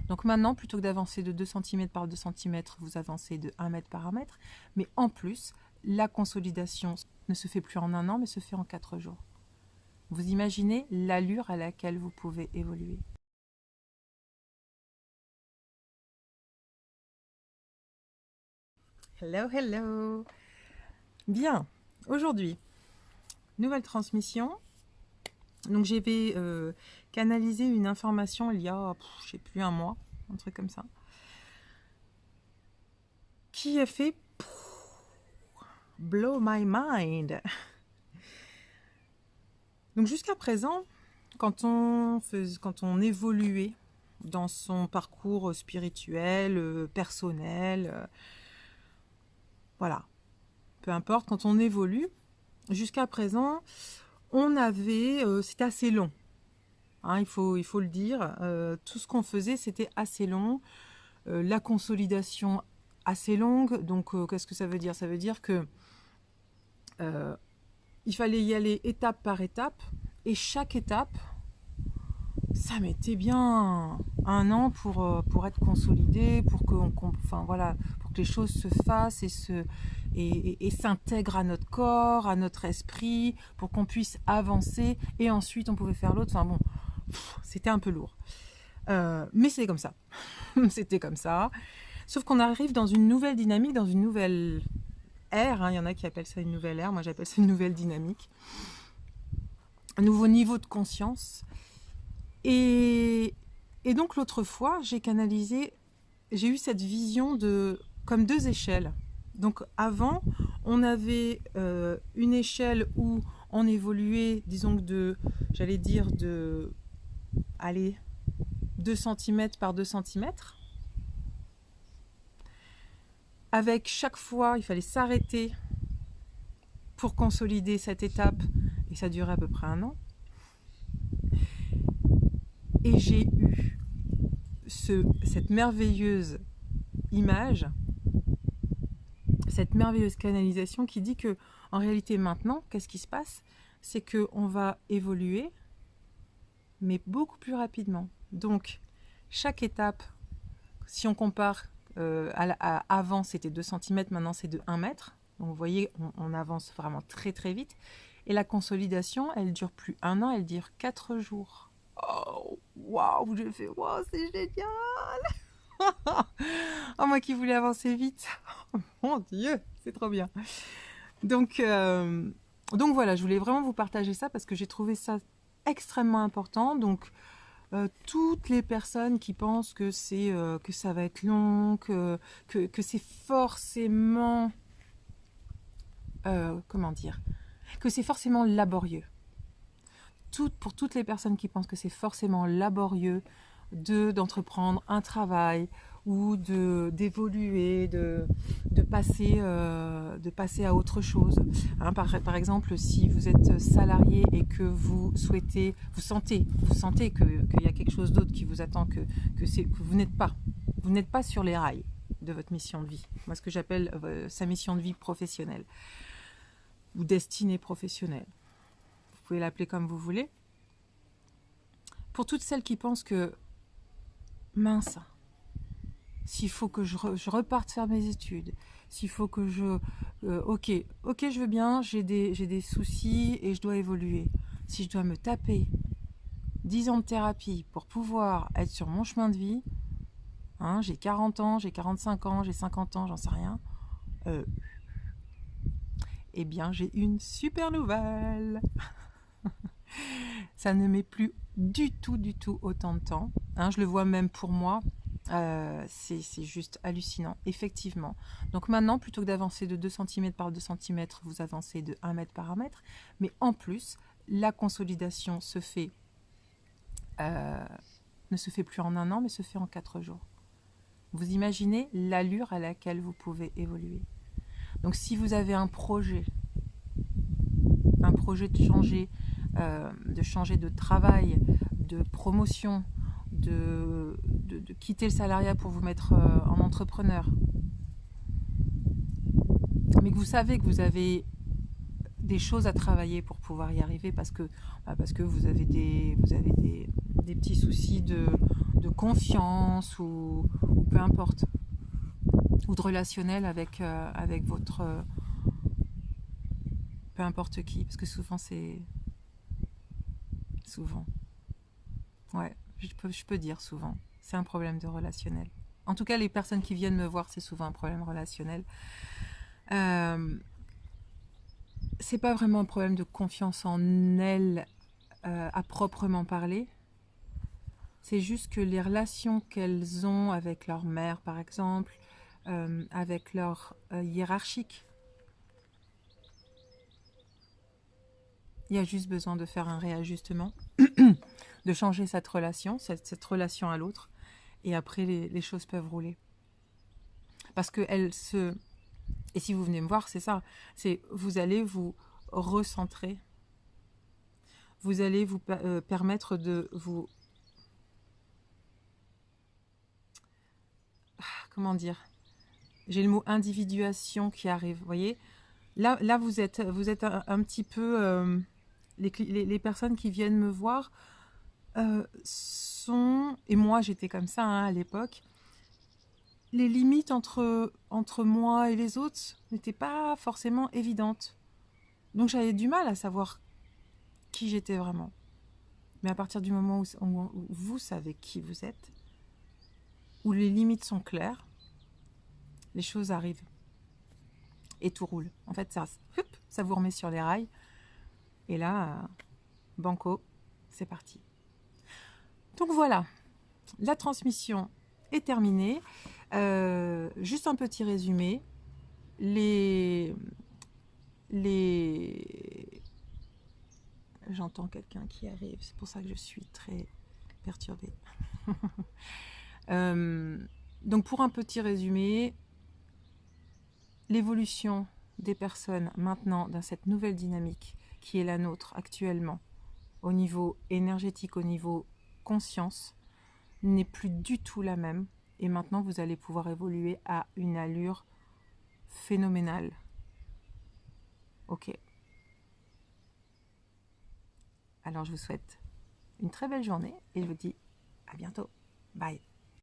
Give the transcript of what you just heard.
Donc maintenant, plutôt que d'avancer de 2 cm par 2 cm, vous avancez de 1 mètre par 1 mètre. Mais en plus, la consolidation ne se fait plus en un an, mais se fait en 4 jours. Vous imaginez l'allure à laquelle vous pouvez évoluer. Hello, hello. Bien, aujourd'hui, nouvelle transmission. Donc j'ai canalisé une information il y a, je sais plus, un mois, un truc comme ça, qui a fait blow my mind. Donc jusqu'à présent, quand on évoluait dans son parcours spirituel, personnel, voilà, peu importe, quand on évolue, jusqu'à présent, c'était assez long. Hein, il faut le dire, tout ce qu'on faisait, c'était assez long. La consolidation assez longue, donc qu'est-ce que ça veut dire? Ça veut dire que il fallait y aller étape par étape, et chaque étape, ça mettait bien un an pour être consolidé, voilà, pour que les choses se fassent et s'intègrent à notre corps, à notre esprit, pour qu'on puisse avancer, et ensuite on pouvait faire l'autre. Enfin bon, c'était un peu lourd. Mais c'est comme ça. C'était comme ça. Sauf qu'on arrive dans une nouvelle dynamique, dans une nouvelle ère. Hein. Il y en a qui appellent ça une nouvelle ère. Moi, j'appelle ça une nouvelle dynamique. Un nouveau niveau de conscience. Et donc, l'autre fois, j'ai eu cette vision comme 2 échelles. Donc, avant, on avait une échelle où on évoluait, disons, j'allais dire, 2 cm par 2 cm. Avec chaque fois, il fallait s'arrêter pour consolider cette étape, et ça durait à peu près un an. Et j'ai eu cette merveilleuse image, cette merveilleuse canalisation qui dit que, en réalité, maintenant, qu'est-ce qui se passe? C'est qu'on va évoluer, mais beaucoup plus rapidement. Donc, chaque étape, si on compare, avant c'était 2 cm, maintenant c'est de 1 mètre. Donc vous voyez, on avance vraiment très très vite. Et la consolidation, elle dure plus un an, elle dure 4 jours. Oh, waouh, j'ai fait, waouh, c'est génial. Oh, moi qui voulais avancer vite. Oh, mon Dieu, c'est trop bien. Donc voilà, je voulais vraiment vous partager ça parce que j'ai trouvé ça extrêmement important. Donc toutes les personnes qui pensent que ça va être long, que c'est forcément comment dire, que c'est forcément laborieux. Pour toutes les personnes qui pensent que c'est forcément laborieux d'entreprendre un travail ou d'évoluer, de passer à autre chose. Hein, par exemple, si vous êtes salarié et que vous sentez qu'il y a quelque chose d'autre qui vous attend, que vous n'êtes pas sur les rails de votre mission de vie. Moi, ce que j'appelle sa mission de vie professionnelle ou destinée professionnelle. Vous pouvez l'appeler comme vous voulez. Pour toutes celles qui pensent que, mince, s'il faut que je reparte faire mes études, s'il faut que ok, je veux bien, j'ai des soucis et je dois évoluer. Si je dois me taper 10 ans de thérapie pour pouvoir être sur mon chemin de vie, hein, j'ai 40 ans, j'ai 45 ans, j'ai 50 ans, j'en sais rien, eh bien, j'ai une super nouvelle. Ça ne met plus du tout autant de temps. Hein, je le vois même pour moi. C'est juste hallucinant, effectivement. Donc maintenant, plutôt que d'avancer de 2 cm par 2 cm, vous avancez de 1 mètre par 1 mètre. Mais en plus, la consolidation ne se fait plus en un an, mais se fait en 4 jours. Vous imaginez l'allure à laquelle vous pouvez évoluer. Donc si vous avez un projet de changer de travail, de promotion, de quitter le salariat pour vous mettre en entrepreneur, mais que vous savez que vous avez des choses à travailler pour pouvoir y arriver parce que vous avez des petits soucis de de confiance ou peu importe, ou de relationnel avec, avec votre... peu importe qui, parce que souvent c'est... Souvent. Ouais, je peux dire souvent. C'est un problème de relationnel. En tout cas, les personnes qui viennent me voir, c'est souvent un problème relationnel. C'est pas vraiment un problème de confiance en elles à proprement parler. C'est juste que les relations qu'elles ont avec leur mère, par exemple, avec leur hiérarchique, il y a juste besoin de faire un réajustement, de changer cette relation à l'autre, et après les choses peuvent rouler. Parce que elles se... Et si vous venez me voir, c'est ça, c'est vous allez vous recentrer, vous allez vous permettre de vous... Comment dire? J'ai le mot individuation qui arrive, vous voyez? Là vous êtes un petit peu... les personnes qui viennent me voir sont... Et moi, j'étais comme ça hein, à l'époque. Les limites entre moi et les autres n'étaient pas forcément évidentes. Donc j'avais du mal à savoir qui j'étais vraiment. Mais à partir du moment où vous savez qui vous êtes, où les limites sont claires, les choses arrivent. Et tout roule. En fait, ça vous remet sur les rails. Et là, banco, c'est parti. Donc voilà, la transmission est terminée. Juste un petit résumé. J'entends quelqu'un qui arrive, c'est pour ça que je suis très perturbée. Donc pour un petit résumé, l'évolution des personnes maintenant dans cette nouvelle dynamique qui est la nôtre actuellement, au niveau énergétique, au niveau conscience, n'est plus du tout la même. Et maintenant, vous allez pouvoir évoluer à une allure phénoménale. Ok. Alors, je vous souhaite une très belle journée et je vous dis à bientôt. Bye.